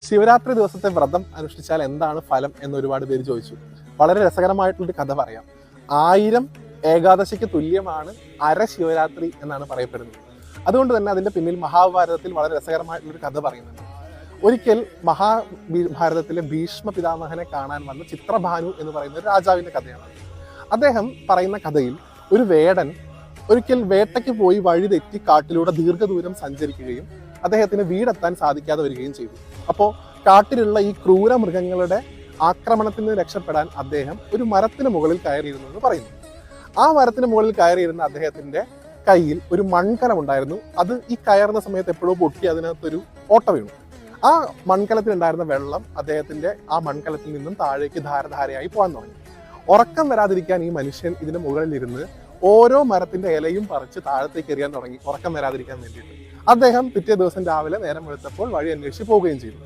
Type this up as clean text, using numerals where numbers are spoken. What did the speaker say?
ശിവരാത്രി ദിവസത്തെ വ്രതം അനുഷ്ഠിച്ചാൽ എന്താണ് ഫലം എന്ന് ഒരുപാട് പേര് ചോദിച്ചു. വളരെ രസകരമായിട്ടുള്ളൊരു കഥ പറയാം. 1000 ഏകാദശിക്ക് തുല്യമാണ് അര ശിവരാത്രി എന്നാണ് പറയപ്പെടുന്നത്. അതുകൊണ്ട് തന്നെ അതിന്റെ പിന്നിൽ മഹാഭാരതത്തിൽ വളരെ രസകരമായിട്ടുള്ളൊരു കഥ പറയുന്നുണ്ട്. ഒരിക്കൽ മഹാഭാരതത്തിലെ ഭീഷ്മ പിതാമഹനെ കാണാൻ വന്ന ചിത്രഭാനു എന്ന് പറയുന്ന ഒരു രാജാവിന്റെ കഥയാണ്. അദ്ദേഹം പറയുന്ന കഥയിൽ ഒരു വേടൻ ഒരിക്കൽ വേട്ടയ്ക്ക് പോയി വഴി തെറ്റി കാട്ടിലൂടെ ദീർഘദൂരം സഞ്ചരിക്കുകയും അദ്ദേഹത്തിന് വീടെത്താൻ സാധിക്കാതെ വരികയും ചെയ്തു. അപ്പോൾ കാട്ടിലുള്ള ഈ ക്രൂര മൃഗങ്ങളുടെ ആക്രമണത്തിൽ നിന്ന് രക്ഷപ്പെടാൻ അദ്ദേഹം ഒരു മരത്തിന് മുകളിൽ കയറിയിരുന്നു എന്ന് പറയുന്നു. ആ മരത്തിന് മുകളിൽ കയറിയിരുന്ന അദ്ദേഹത്തിന്റെ കയ്യിൽ ഒരു മൺകലം ഉണ്ടായിരുന്നു. അത് ഈ കയറുന്ന സമയത്ത് എപ്പോഴോ പൊട്ടി അതിനകത്തൊരു ഓട്ട വീണു. ആ മൺകലത്തിൽ ഉണ്ടായിരുന്ന വെള്ളം അദ്ദേഹത്തിന്റെ ആ മൺകലത്തിൽ നിന്നും താഴേക്ക് ധാരധാരയായി പോകാൻ തുടങ്ങി. ഉറക്കം വരാതിരിക്കാൻ ഈ മനുഷ്യൻ ഇതിന്റെ മുകളിലിരുന്ന് ഓരോ മരത്തിന്റെ ഇലയും പറിച്ച് താഴത്തേക്ക് എറിയാൻ തുടങ്ങി, ഉറക്കം വരാതിരിക്കാൻ വേണ്ടിയിട്ട്. അദ്ദേഹം പിറ്റേ ദിവസം രാവിലെ നേരം വെളുത്തപ്പോൾ വഴി അന്വേഷിച്ച് പോവുകയും ചെയ്തു.